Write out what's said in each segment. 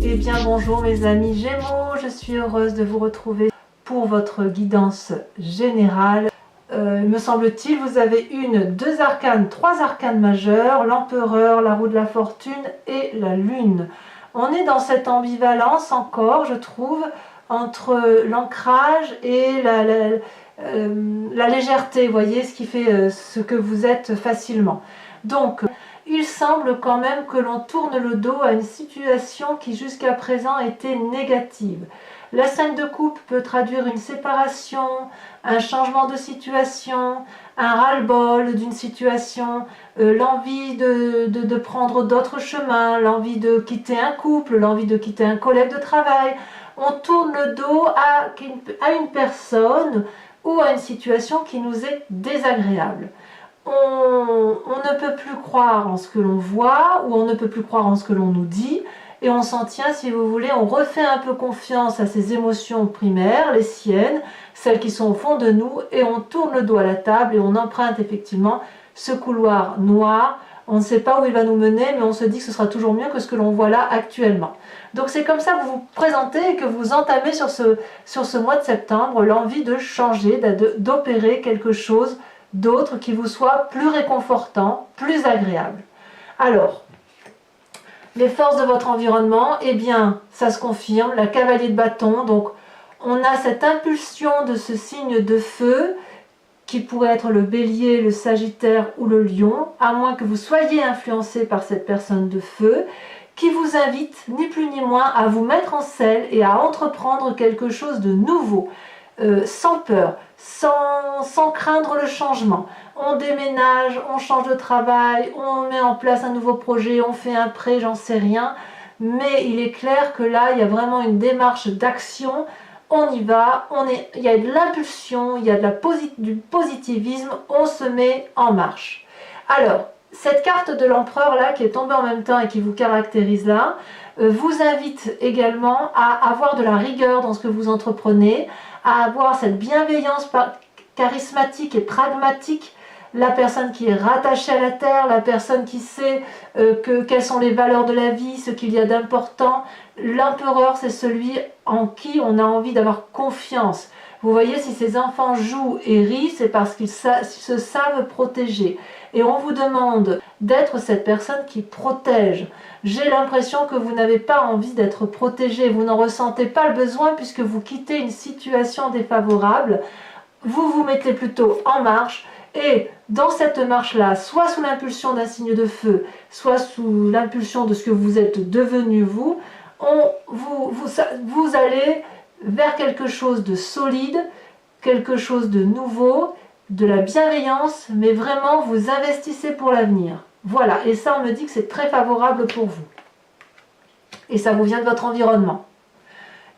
Eh bien bonjour mes amis Gémeaux, je suis heureuse de vous retrouver pour votre guidance générale. Me semble-t-il, vous avez deux arcanes, trois arcanes majeurs, l'empereur, la roue de la fortune et la lune. On est dans cette ambivalence encore, je trouve, entre l'ancrage et la légèreté, vous voyez, ce qui fait ce que vous êtes facilement. Donc, il semble quand même que l'on tourne le dos à une situation qui jusqu'à présent était négative. La 5 de coupe peut traduire une séparation, un changement de situation, un ras-le-bol d'une situation, l'envie de prendre d'autres chemins, l'envie de quitter un couple, l'envie de quitter un collègue de travail. On tourne le dos à une personne ou à une situation qui nous est désagréable. On ne peut plus croire en ce que l'on voit ou on ne peut plus croire en ce que l'on nous dit et on s'en tient, si vous voulez, on refait un peu confiance à ces émotions primaires, les siennes, celles qui sont au fond de nous, et on tourne le dos à la table et on emprunte effectivement ce couloir noir. On ne sait pas où il va nous mener, mais on se dit que ce sera toujours mieux que ce que l'on voit là actuellement. Donc c'est comme ça que vous vous présentez et que vous entamez sur ce mois de septembre l'envie de changer, d'opérer quelque chose d'autre qui vous soit plus réconfortant, plus agréable. Alors, les forces de votre environnement, eh bien, ça se confirme, la cavalier de bâton, donc on a cette impulsion de ce signe de feu, qui pourrait être le bélier, le sagittaire ou le lion, à moins que vous soyez influencé par cette personne de feu, qui vous invite, ni plus ni moins, à vous mettre en selle et à entreprendre quelque chose de nouveau, sans peur, sans craindre le changement. On déménage, on change de travail, on met en place un nouveau projet, on fait un prêt, j'en sais rien. Mais il est clair que là, il y a vraiment une démarche d'action. On y va, il y a de l'impulsion, il y a du positivisme, on se met en marche. Alors, cette carte de l'empereur là, qui est tombée en même temps et qui vous caractérise là, vous invite également à avoir de la rigueur dans ce que vous entreprenez, à avoir cette bienveillance charismatique et pragmatique, la personne qui est rattachée à la terre, la personne qui sait quelles sont les valeurs de la vie, ce qu'il y a d'important. L'empereur, c'est celui en qui on a envie d'avoir confiance. Vous voyez, si ces enfants jouent et rient, c'est parce qu'ils se savent protéger. Et on vous demande d'être cette personne qui protège. J'ai l'impression que vous n'avez pas envie d'être protégé, vous n'en ressentez pas le besoin puisque vous quittez une situation défavorable. Vous vous mettez plutôt en marche et dans cette marche-là, soit sous l'impulsion d'un signe de feu, soit sous l'impulsion de ce que vous êtes devenu vous, vous allez vers quelque chose de solide, quelque chose de nouveau, de la bienveillance, mais vraiment vous investissez pour l'avenir. Voilà, et ça on me dit que c'est très favorable pour vous. Et ça vous vient de votre environnement.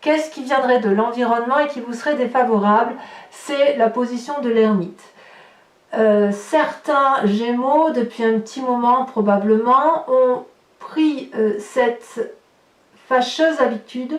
Qu'est-ce qui viendrait de l'environnement et qui vous serait défavorable? C'est la position de l'ermite. Certains Gémeaux, depuis un petit moment probablement, ont pris cette fâcheuse habitude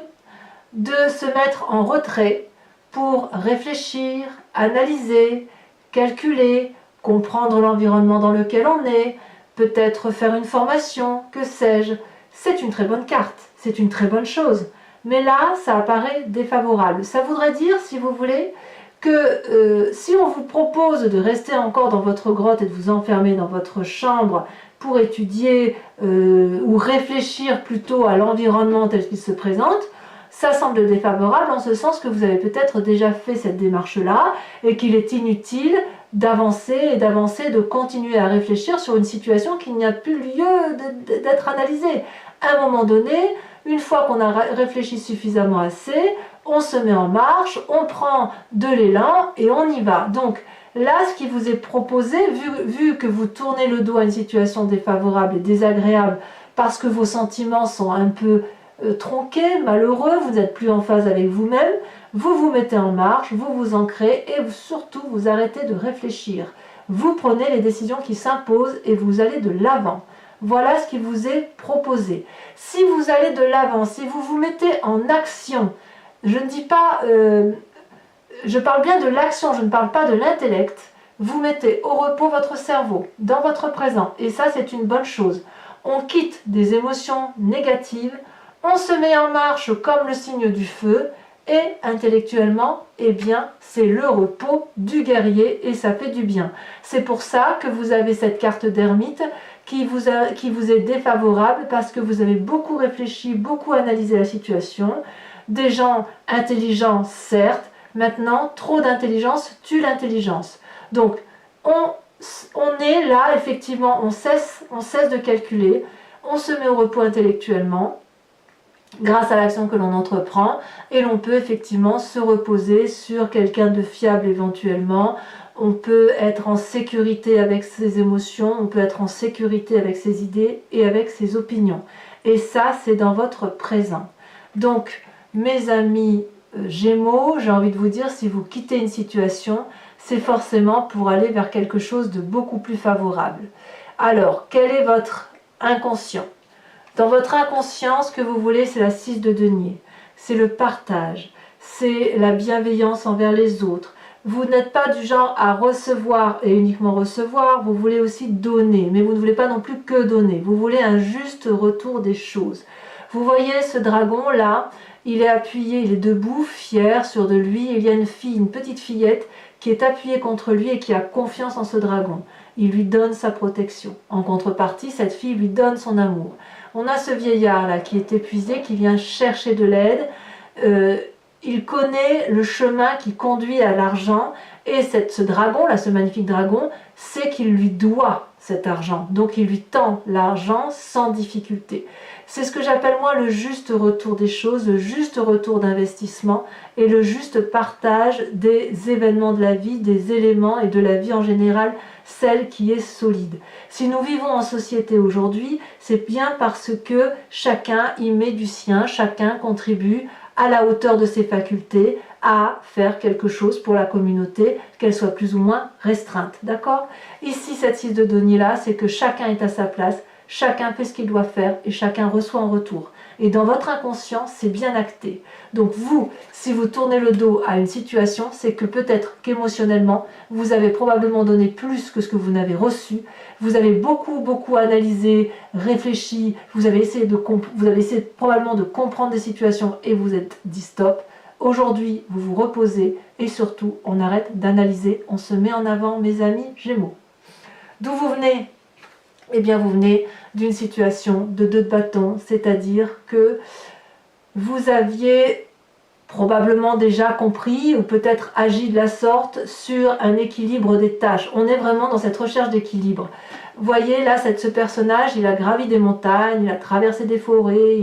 de se mettre en retrait pour réfléchir, analyser, calculer, comprendre l'environnement dans lequel on est, peut-être faire une formation, que sais-je. C'est une très bonne carte, c'est une très bonne chose. Mais là, ça apparaît défavorable. Ça voudrait dire, si vous voulez, que si on vous propose de rester encore dans votre grotte et de vous enfermer dans votre chambre pour étudier ou réfléchir plutôt à l'environnement tel qu'il se présente, ça semble défavorable en ce sens que vous avez peut-être déjà fait cette démarche-là et qu'il est inutile d'avancer, de continuer à réfléchir sur une situation qui n'a plus lieu d'être analysée. À un moment donné, une fois qu'on a réfléchi suffisamment assez, on se met en marche, on prend de l'élan et on y va. Donc là, ce qui vous est proposé, vu que vous tournez le dos à une situation défavorable et désagréable parce que vos sentiments sont un peu tronqués, malheureux, vous n'êtes plus en phase avec vous-même, vous vous mettez en marche, vous vous ancrez et surtout vous arrêtez de réfléchir. Vous prenez les décisions qui s'imposent et vous allez de l'avant. Voilà ce qui vous est proposé. Si vous allez de l'avant, si vous vous mettez en action, je ne dis pas, je parle bien de l'action, je ne parle pas de l'intellect, vous mettez au repos votre cerveau, dans votre présent, et ça c'est une bonne chose. On quitte des émotions négatives, On se met en marche comme le signe du feu. Et intellectuellement, eh bien, c'est le repos du guerrier et ça fait du bien. C'est pour ça que vous avez cette carte d'ermite qui vous est défavorable parce que vous avez beaucoup réfléchi, beaucoup analysé la situation. Des gens intelligents, certes. Maintenant, trop d'intelligence tue l'intelligence. Donc, on est là, effectivement, on cesse de calculer. On se met au repos intellectuellement grâce à l'action que l'on entreprend et l'on peut effectivement se reposer sur quelqu'un de fiable éventuellement. On peut être en sécurité avec ses émotions, on peut être en sécurité avec ses idées et avec ses opinions. Et ça, c'est dans votre présent. Donc, mes amis Gémeaux, j'ai envie de vous dire, si vous quittez une situation, c'est forcément pour aller vers quelque chose de beaucoup plus favorable. Alors, quel est votre inconscient ? Dans votre inconscient, ce que vous voulez, c'est la 6 de denier. C'est le partage, c'est la bienveillance envers les autres. Vous n'êtes pas du genre à recevoir et uniquement recevoir, vous voulez aussi donner, mais vous ne voulez pas non plus que donner. Vous voulez un juste retour des choses. Vous voyez ce dragon-là, il est appuyé, il est debout, fier, sûr de lui. Il y a une fille, une petite fillette, qui est appuyée contre lui et qui a confiance en ce dragon. Il lui donne sa protection. En contrepartie, cette fille lui donne son amour. On a ce vieillard là qui est épuisé, qui vient chercher de l'aide. Il connaît le chemin qui conduit à l'argent et ce dragon là, ce magnifique dragon, sait qu'il lui doit cet argent. Donc il lui tend l'argent sans difficulté. C'est ce que j'appelle moi le juste retour des choses, le juste retour d'investissement et le juste partage des événements de la vie, des éléments et de la vie en général, celle qui est solide. Si nous vivons en société aujourd'hui, c'est bien parce que chacun y met du sien, chacun contribue à la hauteur de ses facultés à faire quelque chose pour la communauté, qu'elle soit plus ou moins restreinte. D'accord ? Ici, cette 6 de denier là, c'est que chacun est à sa place, chacun fait ce qu'il doit faire et chacun reçoit en retour. Et dans votre inconscient, c'est bien acté. Donc vous, si vous tournez le dos à une situation, c'est que peut-être qu'émotionnellement, vous avez probablement donné plus que ce que vous n'avez reçu. Vous avez beaucoup analysé, réfléchi, vous avez essayé probablement de comprendre des situations et vous êtes dit stop. Aujourd'hui, vous vous reposez et surtout, on arrête d'analyser, on se met en avant, mes amis Gémeaux. D'où vous venez ? Eh bien, vous venez d'une situation de 2 de bâton, c'est-à-dire que vous aviez probablement déjà compris ou peut-être agi de la sorte sur un équilibre des tâches. On est vraiment dans cette recherche d'équilibre. Vous voyez là, ce personnage, il a gravi des montagnes, il a traversé des forêts,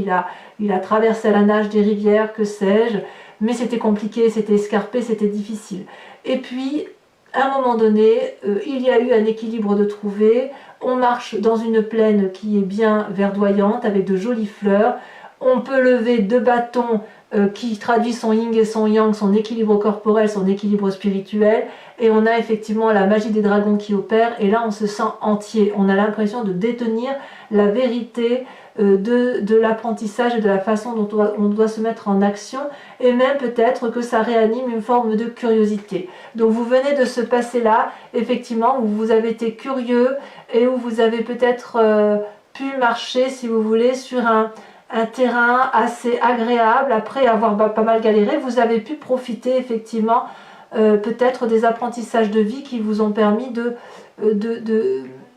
il a traversé à la nage des rivières, que sais-je, mais c'était compliqué, c'était escarpé, c'était difficile. Et puis, à un moment donné, il y a eu un équilibre de trouver. On marche dans une plaine qui est bien verdoyante, avec de jolies fleurs. On peut lever 2 bâtons qui traduit son yin et son yang, son équilibre corporel, son équilibre spirituel. Et on a effectivement la magie des dragons qui opère. Et là, on se sent entier. On a l'impression de détenir la vérité de l'apprentissage et de la façon dont on doit se mettre en action. Et même peut-être que ça réanime une forme de curiosité. Donc vous venez de ce passé-là, effectivement, où vous avez été curieux et où vous avez peut-être pu marcher, si vous voulez, sur un terrain assez agréable. Après avoir pas mal galéré, vous avez pu profiter effectivement peut-être des apprentissages de vie qui vous ont permis de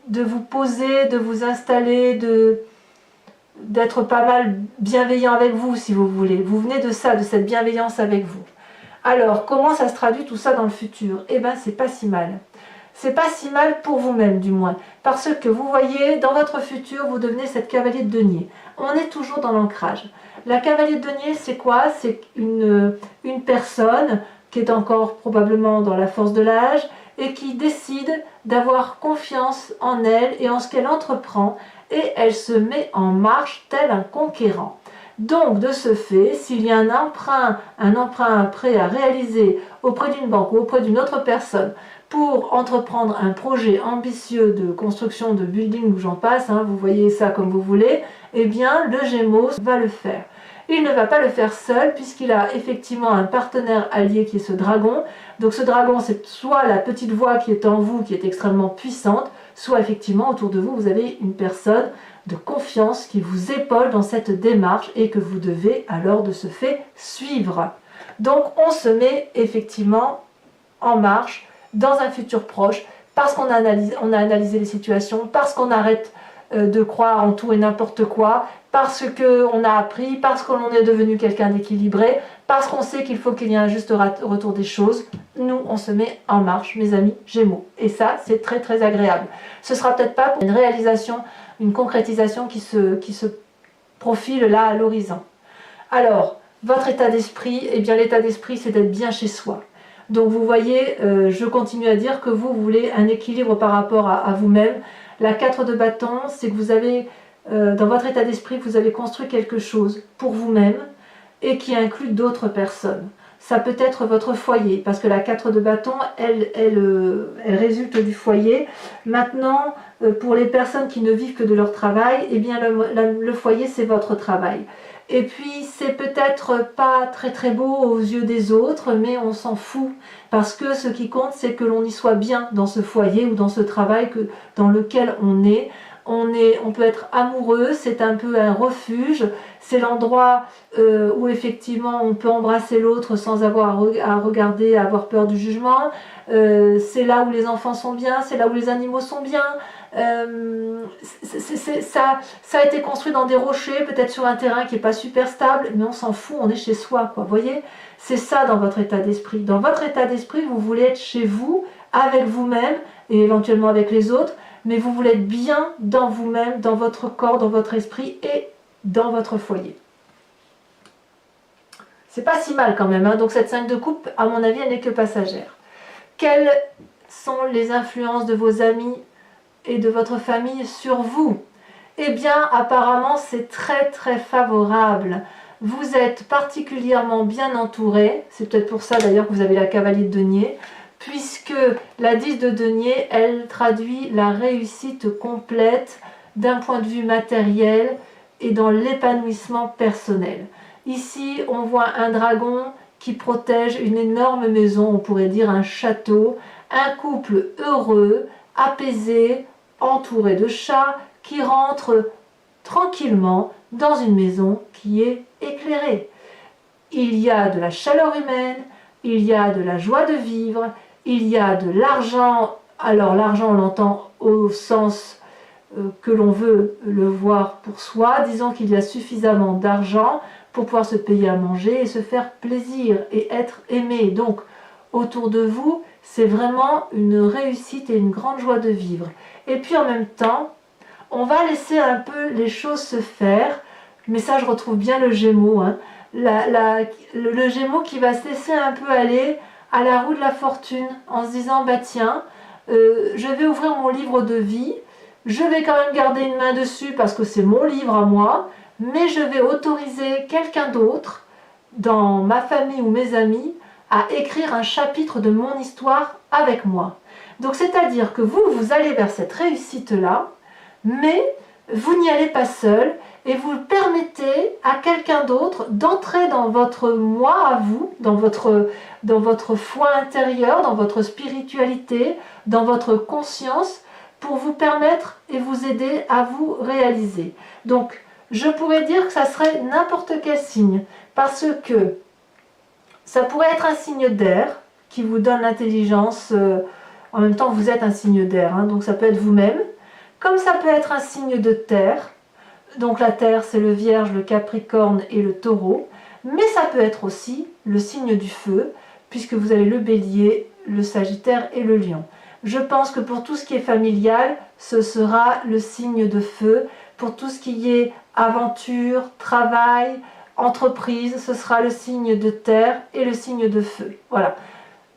vous poser, de vous installer, d'être pas mal bienveillant avec vous, si vous voulez. Vous venez de ça, de cette bienveillance avec vous. Alors, comment ça se traduit tout ça dans le futur ? Eh bien, c'est pas si mal. C'est pas si mal pour vous-même, du moins. Parce que vous voyez, dans votre futur, vous devenez cette cavalier de denier. On est toujours dans l'ancrage. La cavalier de denier, c'est quoi ? C'est une personne qui est encore probablement dans la force de l'âge et qui décide d'avoir confiance en elle et en ce qu'elle entreprend, et elle se met en marche tel un conquérant. Donc, de ce fait, s'il y a un emprunt prêt à réaliser auprès d'une banque ou auprès d'une autre personne pour entreprendre un projet ambitieux de construction de building ou j'en passe, vous voyez ça comme vous voulez, eh bien, le Gémeaux va le faire. Il ne va pas le faire seul puisqu'il a effectivement un partenaire allié qui est ce dragon. Donc ce dragon, c'est soit la petite voix qui est en vous, qui est extrêmement puissante, soit effectivement autour de vous, vous avez une personne de confiance qui vous épaule dans cette démarche et que vous devez alors de ce fait suivre. Donc on se met effectivement en marche dans un futur proche parce qu'on a analysé les situations, parce qu'on arrête de croire en tout et n'importe quoi, parce qu'on a appris, parce qu'on est devenu quelqu'un d'équilibré, parce qu'on sait qu'il faut qu'il y ait un juste retour des choses. Nous, on se met en marche, mes amis Gémeaux. Et ça, c'est très très agréable. Ce sera peut-être pas pour une réalisation, une concrétisation qui se profile là à l'horizon. Alors, votre état d'esprit, eh bien l'état d'esprit, c'est d'être bien chez soi. Donc vous voyez, je continue à dire que vous voulez un équilibre par rapport à vous-même. La 4 de bâton, c'est que vous avez, dans votre état d'esprit, vous avez construit quelque chose pour vous-même et qui inclut d'autres personnes. Ça peut être votre foyer, parce que la 4 de bâton, elle résulte du foyer. Maintenant, pour les personnes qui ne vivent que de leur travail, eh bien le foyer, c'est votre travail. Et puis, c'est peut-être pas très très beau aux yeux des autres, mais on s'en fout. Parce que ce qui compte, c'est que l'on y soit bien dans ce foyer ou dans ce travail dans lequel on est. On peut être amoureux, c'est un peu un refuge, c'est l'endroit où effectivement on peut embrasser l'autre sans avoir à regarder, à avoir peur du jugement. C'est là où les enfants sont bien, c'est là où les animaux sont bien. Ça a été construit dans des rochers, peut-être sur un terrain qui n'est pas super stable, mais on s'en fout, on est chez soi, quoi. Vous voyez, c'est ça dans votre état d'esprit. Dans votre état d'esprit, vous voulez être chez vous, avec vous-même et éventuellement avec les autres, mais vous voulez être bien dans vous-même, dans votre corps, dans votre esprit et dans votre foyer. C'est pas si mal quand même, hein. Donc cette 5 de coupe, à mon avis, elle n'est que passagère. Quelles sont les influences de vos amis et de votre famille sur vous? Eh bien, apparemment, c'est très très favorable. Vous êtes particulièrement bien entouré. C'est peut-être pour ça d'ailleurs que vous avez la cavalier de denier, puisque la 10 de denier, elle traduit la réussite complète d'un point de vue matériel et dans l'épanouissement personnel. Ici, on voit un dragon qui protège une énorme maison, on pourrait dire un château, un couple heureux, apaisé, entouré de chats, qui rentre tranquillement dans une maison qui est éclairée. Il y a de la chaleur humaine, il y a de la joie de vivre, il y a de l'argent. Alors l'argent, on l'entend au sens que l'on veut le voir pour soi. Disons qu'il y a suffisamment d'argent pour pouvoir se payer à manger et se faire plaisir et être aimé. Donc autour de vous, c'est vraiment une réussite et une grande joie de vivre. Et puis en même temps, on va laisser un peu les choses se faire, mais ça je retrouve bien le Gémeaux, hein. Le Gémeaux qui va se laisser un peu aller à la roue de la fortune en se disant bah tiens, je vais ouvrir mon livre de vie, je vais quand même garder une main dessus parce que c'est mon livre à moi, mais je vais autoriser quelqu'un d'autre dans ma famille ou mes amis à écrire un chapitre de mon histoire avec moi. Donc c'est-à-dire que vous allez vers cette réussite-là, mais vous n'y allez pas seul et vous permettez à quelqu'un d'autre d'entrer dans votre moi à vous, dans votre foi intérieure, dans votre spiritualité, dans votre conscience, pour vous permettre et vous aider à vous réaliser. Donc, je pourrais dire que ça serait n'importe quel signe, parce que ça pourrait être un signe d'air qui vous donne l'intelligence. En même temps, vous êtes un signe d'air, hein, donc ça peut être vous-même. Comme ça peut être un signe de terre. Donc la terre, c'est le Vierge, le Capricorne et le Taureau. Mais ça peut être aussi le signe du feu, puisque vous avez le Bélier, le Sagittaire et le Lion. Je pense que pour tout ce qui est familial, ce sera le signe de feu. Pour tout ce qui est aventure, travail, entreprise, ce sera le signe de terre et le signe de feu. Voilà.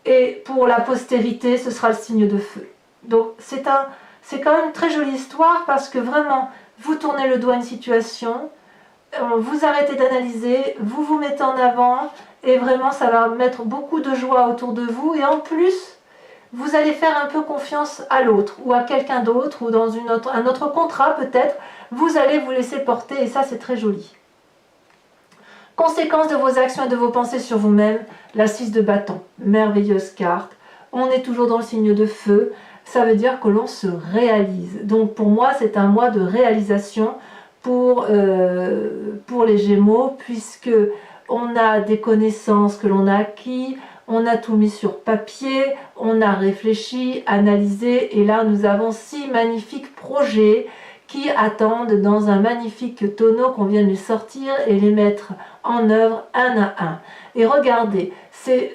Et pour la postérité, ce sera le signe de feu. Donc c'est quand même une très jolie histoire parce que vraiment, vous tournez le doigt à une situation, vous arrêtez d'analyser, vous vous mettez en avant et vraiment ça va mettre beaucoup de joie autour de vous et en plus, vous allez faire un peu confiance à l'autre ou à quelqu'un d'autre ou dans un autre contrat peut-être, vous allez vous laisser porter et ça c'est très joli. Conséquence de vos actions et de vos pensées sur vous-même, la 6 de bâton, merveilleuse carte. On est toujours dans le signe de feu. ça veut dire que l'on se réalise. Donc pour moi, c'est un mois de réalisation pour les Gémeaux, puisque on a des connaissances que l'on a acquis, on a tout mis sur papier, on a réfléchi, analysé, et là nous avons 6 magnifiques projets qui attendent dans un magnifique tonneau qu'on vient de lui sortir et les mettre en œuvre un à un. Et regardez, ces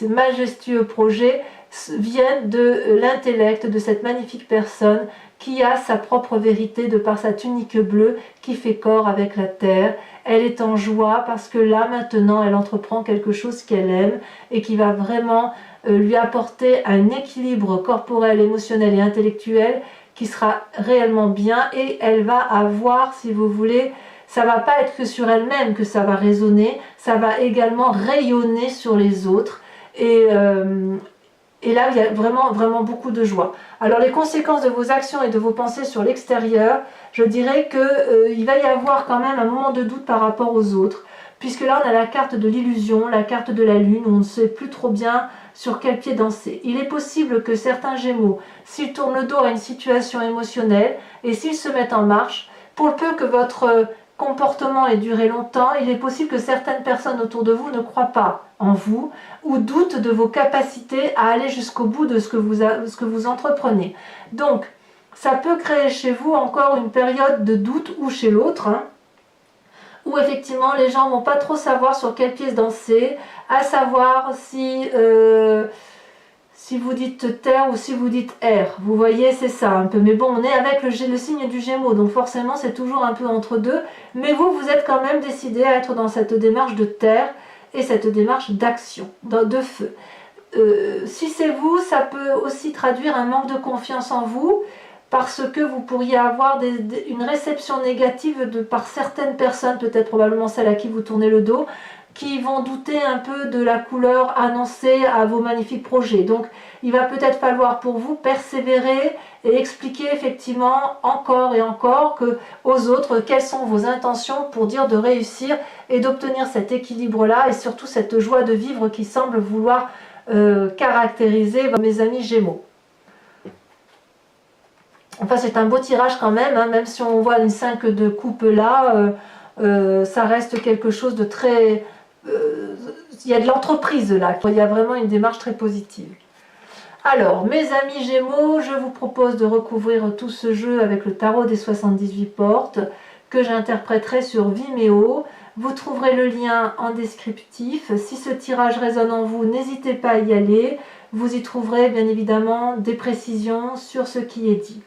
majestueux projets viennent de l'intellect de cette magnifique personne qui a sa propre vérité de par sa tunique bleue qui fait corps avec la terre. Elle est en joie parce que là maintenant elle entreprend quelque chose qu'elle aime et qui va vraiment lui apporter un équilibre corporel, émotionnel et intellectuel qui sera réellement bien, et elle va avoir, si vous voulez, ça va pas être que sur elle-même que ça va résonner, ça va également rayonner sur les autres, et là il y a vraiment beaucoup de joie. Alors les conséquences de vos actions et de vos pensées sur l'extérieur, je dirais que il va y avoir quand même un moment de doute par rapport aux autres, puisque là on a la carte de l'illusion, la carte de la lune, où on ne sait plus trop bien sur quel pied danser. Il est possible que certains Gémeaux, s'ils tournent le dos à une situation émotionnelle et s'ils se mettent en marche, pour le peu que votre comportement ait duré longtemps, il est possible que certaines personnes autour de vous ne croient pas en vous ou doutent de vos capacités à aller jusqu'au bout de ce que vous entreprenez. Donc, ça peut créer chez vous encore une période de doute, ou chez l'autre, où effectivement les gens vont pas trop savoir sur quel pied danser, à savoir si vous dites terre ou si vous dites air. Vous voyez, c'est ça un peu. Mais bon, on est avec le signe du Gémeaux, donc forcément c'est toujours un peu entre deux. Mais vous êtes quand même décidé à être dans cette démarche de terre et cette démarche d'action, de feu. Si c'est vous, ça peut aussi traduire un manque de confiance en vous, parce que vous pourriez avoir une réception négative par certaines personnes, peut-être probablement celles à qui vous tournez le dos, qui vont douter un peu de la couleur annoncée à vos magnifiques projets. Donc il va peut-être falloir pour vous persévérer et expliquer effectivement encore et encore aux autres quelles sont vos intentions pour dire de réussir et d'obtenir cet équilibre-là, et surtout cette joie de vivre qui semble vouloir caractériser mes amis Gémeaux. Enfin, c'est un beau tirage quand même, hein, même si on voit une 5 de coupe là, ça reste quelque chose de très... il y a de l'entreprise là, il y a vraiment une démarche très positive. Alors, mes amis Gémeaux, je vous propose de recouvrir tout ce jeu avec le tarot des 78 portes, que j'interpréterai sur Vimeo. Vous trouverez le lien en descriptif. Si ce tirage résonne en vous, n'hésitez pas à y aller. Vous y trouverez bien évidemment des précisions sur ce qui est dit.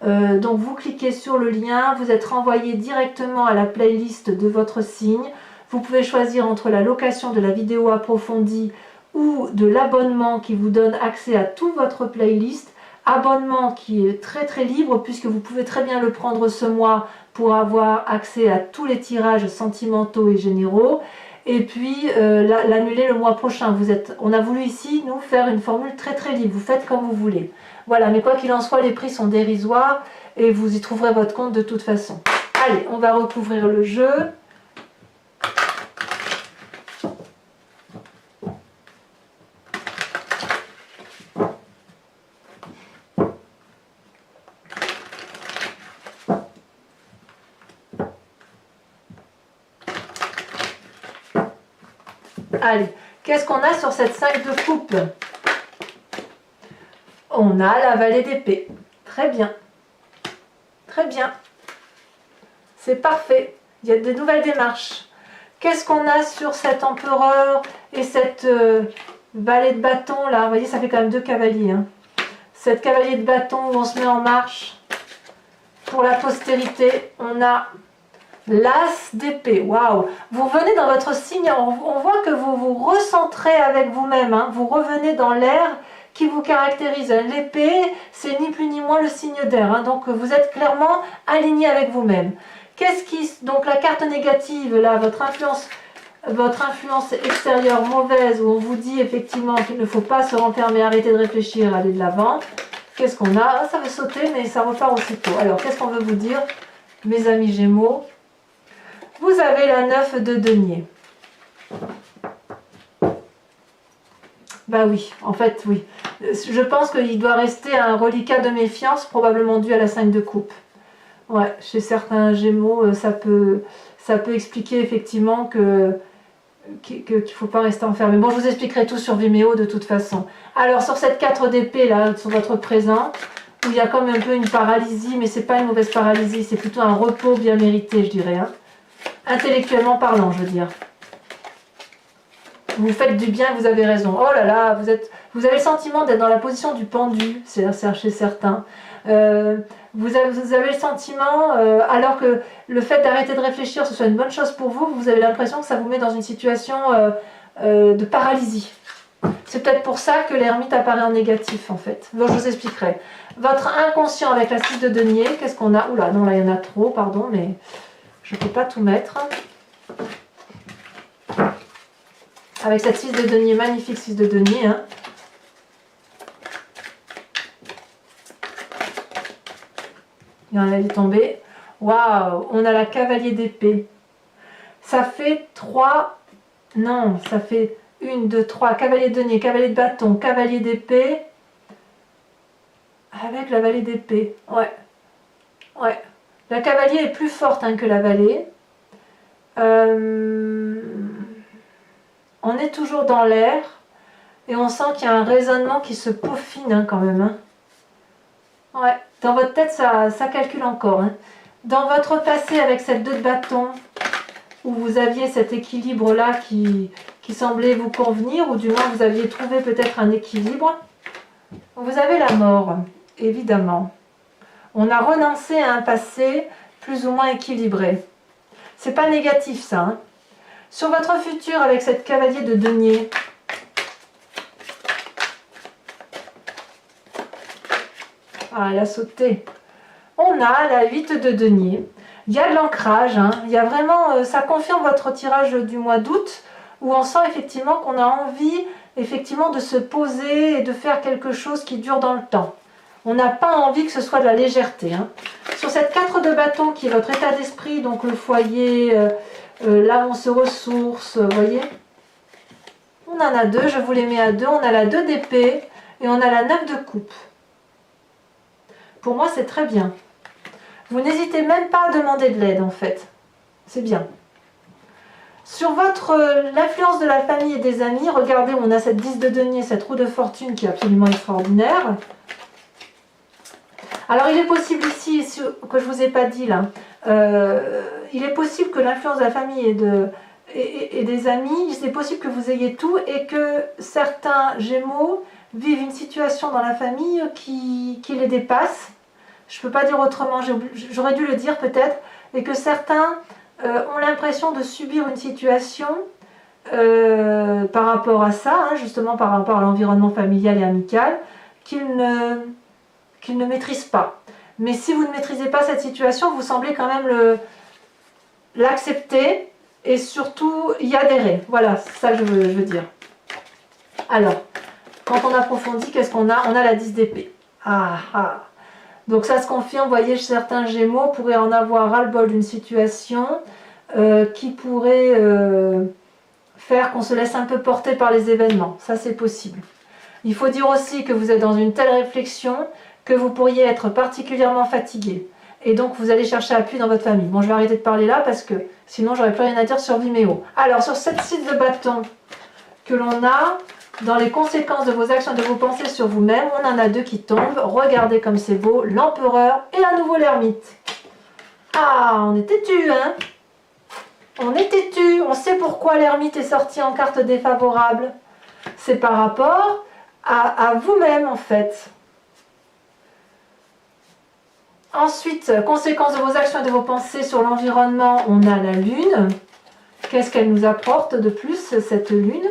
Donc vous cliquez sur le lien, vous êtes renvoyé directement à la playlist de votre signe. Vous pouvez choisir entre la location de la vidéo approfondie ou de l'abonnement qui vous donne accès à toute votre playlist. Abonnement qui est très libre, puisque vous pouvez très bien le prendre ce mois pour avoir accès à tous les tirages sentimentaux et généraux, et puis l'annuler le mois prochain. On a voulu ici nous faire une formule très libre, vous faites comme vous voulez. Voilà, mais quoi qu'il en soit, les prix sont dérisoires et vous y trouverez votre compte de toute façon. Allez, on va recouvrir le jeu. Allez, qu'est-ce qu'on a sur cette 5 de coupe? On a la vallée d'épée. Très bien. Très bien. C'est parfait. Il y a de nouvelles démarches. Qu'est-ce qu'on a sur cet empereur et cette vallée de bâton là? Vous voyez, ça fait quand même 2 cavaliers. Hein. Cette cavalier de bâton où on se met en marche. Pour la postérité, on a l'as d'épée. Waouh! Vous revenez dans votre signe. On voit que vous vous recentrez avec vous-même. Hein. Vous revenez dans l'air qui vous caractérise. L'épée, c'est ni plus ni moins le signe d'air. Hein. Donc vous êtes clairement aligné avec vous-même. Donc la carte négative, là, votre influence extérieure mauvaise, où on vous dit effectivement qu'il ne faut pas se renfermer, arrêter de réfléchir, aller de l'avant. Qu'est-ce qu'on a? Ça veut sauter, mais ça repart aussitôt. Alors, qu'est-ce qu'on veut vous dire, mes amis Gémeaux? Vous avez la 9 de denier. Bah oui, en fait, oui. Je pense qu'il doit rester un reliquat de méfiance, probablement dû à la 5 de coupe. Ouais, chez certains Gémeaux, ça peut expliquer effectivement qu'il ne faut pas rester enfermé. Bon, je vous expliquerai tout sur Vimeo de toute façon. Alors, sur cette 4 d'épée, là, sur votre présent, où il y a comme un peu une paralysie, mais c'est pas une mauvaise paralysie, c'est plutôt un repos bien mérité, je dirais. Hein. Intellectuellement parlant, je veux dire. Vous faites du bien, vous avez raison. Oh là là, vous avez le sentiment d'être dans la position du pendu, c'est chez certains. Vous avez le sentiment, alors que le fait d'arrêter de réfléchir, ce soit une bonne chose pour vous, vous avez l'impression que ça vous met dans une situation de paralysie. C'est peut-être pour ça que l'ermite apparaît en négatif, en fait. Bon, je vous expliquerai. Votre inconscient avec la 6 de denier, qu'est-ce qu'on a? Oula, non, là, il y en a trop, pardon, mais je ne peux pas tout mettre. Avec cette 6 de denier, magnifique 6 de denier. Hein. Elle est tombée. Waouh, on a la cavalier d'épée. Ça fait 3. Non, ça fait 1, 2, 3. Cavalier de denier, cavalier de bâton, cavalier d'épée. Avec la vallée d'épée. Ouais. Ouais. La cavalier est plus forte hein, que la vallée. On est toujours dans l'air. Et on sent qu'il y a un raisonnement qui se peaufine hein, quand même. Hein. Ouais. Dans votre tête, ça calcule encore. Hein. Dans votre passé avec cette 2 de bâton, où vous aviez cet équilibre-là qui semblait vous convenir, ou du moins vous aviez trouvé peut-être un équilibre, vous avez la mort, évidemment. On a renoncé à un passé plus ou moins équilibré. C'est pas négatif ça. Hein. Sur votre futur avec cette cavalier de denier, ah, elle a sauté. On a la 8 de denier. Il y a de l'ancrage. Hein. Il y a vraiment, ça confirme votre tirage du mois d'août où on sent effectivement qu'on a envie effectivement de se poser et de faire quelque chose qui dure dans le temps. On n'a pas envie que ce soit de la légèreté. Hein. Sur cette 4 de bâton qui est votre état d'esprit, donc le foyer, là où on se ressource, vous voyez. On en a 2, je vous les mets à 2. On a la 2 d'épée et on a la 9 de coupe. Pour moi, c'est très bien. Vous n'hésitez même pas à demander de l'aide, en fait. C'est bien. Sur l'influence de la famille et des amis, regardez, on a cette 10 de denier, cette roue de fortune qui est absolument extraordinaire. Alors, il est possible ici, que je ne vous ai pas dit là, il est possible que l'influence de la famille et des amis, c'est possible que vous ayez tout et que certains Gémeaux vivent une situation dans la famille qui les dépasse. Je ne peux pas dire autrement, j'aurais dû le dire peut-être, et que certains ont l'impression de subir une situation par rapport à ça, hein, justement par rapport à l'environnement familial et amical, qu'ils ne maîtrisent pas. Mais si vous ne maîtrisez pas cette situation, vous semblez quand même l'accepter et surtout y adhérer. Voilà, c'est ça que je veux dire. Alors, quand on approfondit, qu'est-ce qu'on a? On a la 10 d'épée. Ah. Donc ça se confirme, vous voyez, certains Gémeaux pourraient en avoir ras-le-bol d'une situation qui pourrait faire qu'on se laisse un peu porter par les événements. Ça, c'est possible. Il faut dire aussi que vous êtes dans une telle réflexion que vous pourriez être particulièrement fatigué. Et donc, vous allez chercher appui dans votre famille. Bon, je vais arrêter de parler là parce que sinon, j'aurais plus rien à dire sur Vimeo. Alors, sur cette 6 de bâton que l'on a, dans les conséquences de vos actions et de vos pensées sur vous-même, on en a 2 qui tombent. Regardez comme c'est beau, l'empereur et à nouveau l'ermite. Ah, on est têtu, hein? On est têtu. On sait pourquoi l'ermite est sorti en carte défavorable. C'est par rapport à vous-même, en fait. Ensuite, conséquences de vos actions et de vos pensées sur l'environnement, on a la lune. Qu'est-ce qu'elle nous apporte de plus, cette lune ?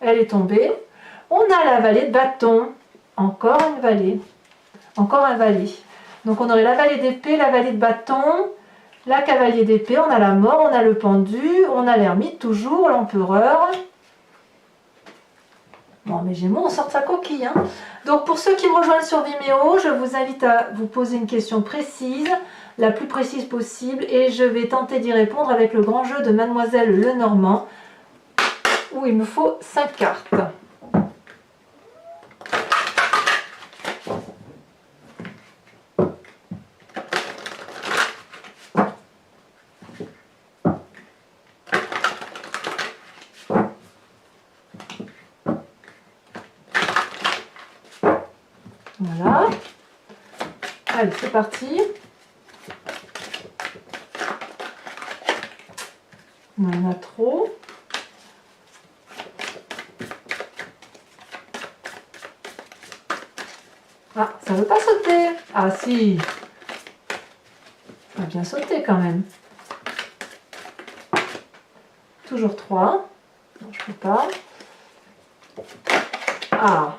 Elle est tombée. On a la vallée de bâton. Encore une vallée. Encore un valet. Donc on aurait la vallée d'épée, la vallée de bâton, la cavalier d'épée, on a la mort, on a le pendu, on a l'ermite toujours, l'empereur. Bon, mes Gémeaux, on sort sa coquille. Hein. Donc, pour ceux qui me rejoignent sur Vimeo, je vous invite à vous poser une question précise, la plus précise possible, et je vais tenter d'y répondre avec le grand jeu de Mademoiselle Lenormand, où il me faut 5 cartes. Voilà. Allez, c'est parti. Il y en a trop. Ah, ça veut pas sauter. Ah si. Ça va bien sauter quand même. Toujours 3. Non, je peux pas. Ah.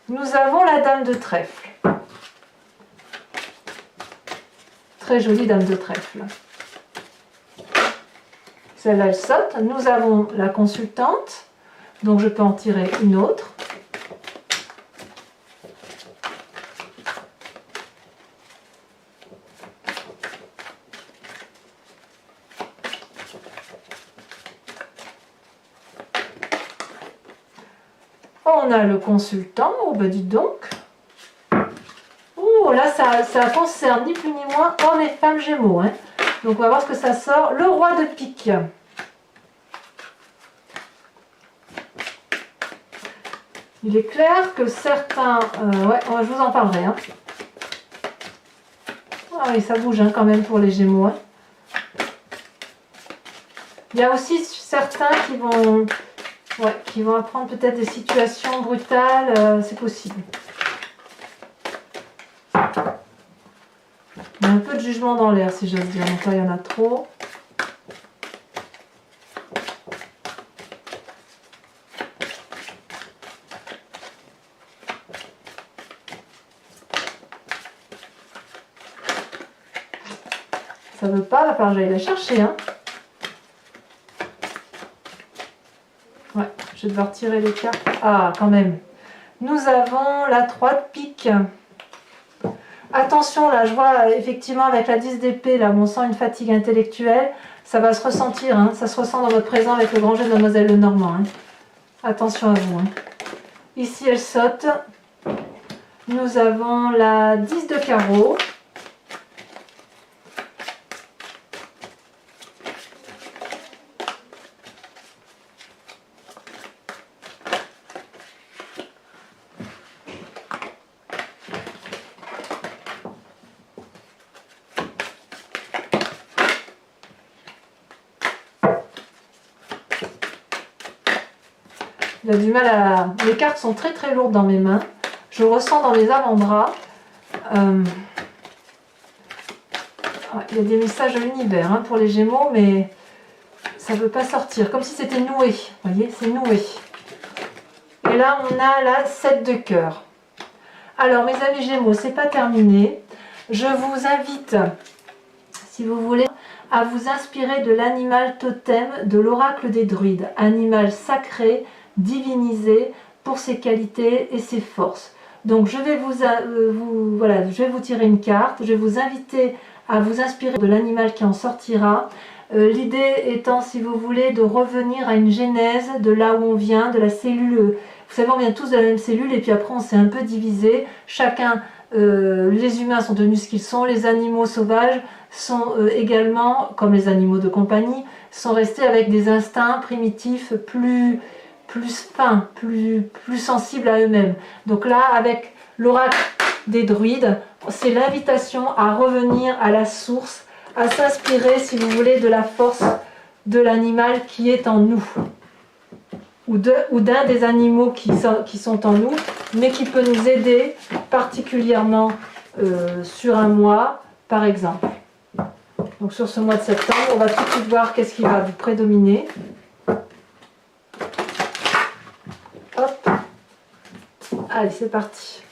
Nous avons la dame de trèfle. Très jolie dame de trèfle. Celle-là, elle saute. Nous avons la consultante. Donc, je peux en tirer une autre. On a le consultant. Oh, bah dites donc. Oh, là, ça concerne ni plus ni moins hommes et femmes Gémeaux. Hein. Donc, on va voir ce que ça sort. Le roi de pique. Il est clair que certains... ouais, je vous en parlerai. Hein. Ah oui, ça bouge hein, quand même pour les Gémeaux. Hein. Il y a aussi certains qui vont apprendre peut-être des situations brutales. C'est possible. Il y a un peu de jugement dans l'air, si j'ose dire. Donc là, il y en a trop. Ça veut pas, il va falloir que j'aille la chercher. Hein. Ouais, je vais devoir tirer les cartes. Ah, quand même. Nous avons la 3 de pique. Attention, là, je vois effectivement avec la 10 d'épée, là où on sent une fatigue intellectuelle, ça va se ressentir. Hein. Ça se ressent dans votre présent avec le grand jeu de Mademoiselle Lenormand. Hein. Attention à vous. Hein. Ici, elle saute. Nous avons la 10 de carreau. Il a du mal à... Les cartes sont très très lourdes dans mes mains. Je ressens dans les avant-bras. Il y a des messages de l'univers hein, pour les Gémeaux, mais ça ne veut pas sortir. Comme si c'était noué. Vous voyez, c'est noué. Et là, on a la 7 de cœur. Alors, mes amis Gémeaux, c'est pas terminé. Je vous invite, si vous voulez, à vous inspirer de l'animal totem de l'oracle des druides. Animal sacré, divinisé pour ses qualités et ses forces. Donc je vais je vais vous tirer une carte, je vais vous inviter à vous inspirer de l'animal qui en sortira. L'idée étant, si vous voulez, de revenir à une genèse de là où on vient, de la cellule. Vous savez, on vient tous de la même cellule et puis après on s'est un peu divisé. Chacun, les humains sont devenus ce qu'ils sont, les animaux sauvages sont également, comme les animaux de compagnie, sont restés avec des instincts primitifs plus fins, plus sensibles à eux-mêmes. Donc là, avec l'oracle des druides, c'est l'invitation à revenir à la source, à s'inspirer, si vous voulez, de la force de l'animal qui est en nous, ou d'un des animaux qui sont en nous, mais qui peut nous aider particulièrement sur un mois, par exemple. Donc sur ce mois de septembre, on va tout de suite voir qu'est-ce qui va vous prédominer. Hop. Allez, c'est parti.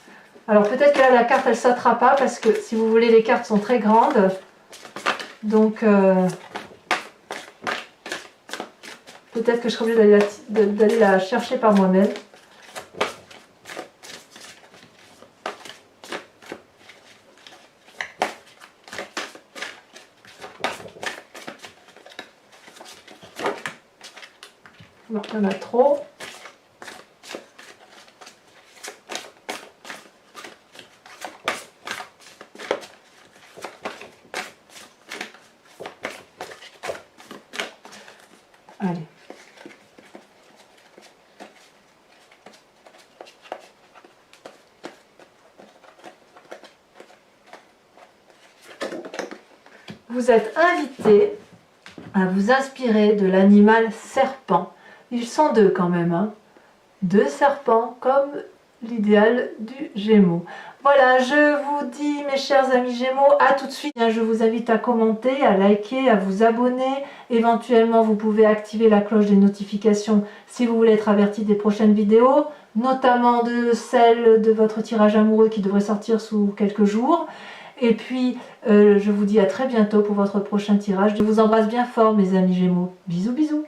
Alors peut-être que là, la carte, elle ne sautera pas parce que, si vous voulez, les cartes sont très grandes. Donc, Peut-être que je serai obligée d'aller la chercher par moi-même. Non, il y en a trop. Allez. Vous êtes invité à vous inspirer de l'animal serpent. Ils sont deux quand même, hein. Deux serpents comme l'idéal du Gémeaux. Voilà, je vous dis mes chers amis Gémeaux, à tout de suite. Je vous invite à commenter, à liker, à vous abonner. Éventuellement, vous pouvez activer la cloche des notifications si vous voulez être averti des prochaines vidéos, notamment de celle de votre tirage amoureux qui devrait sortir sous quelques jours. Et puis, je vous dis à très bientôt pour votre prochain tirage. Je vous embrasse bien fort mes amis Gémeaux. Bisous, bisous.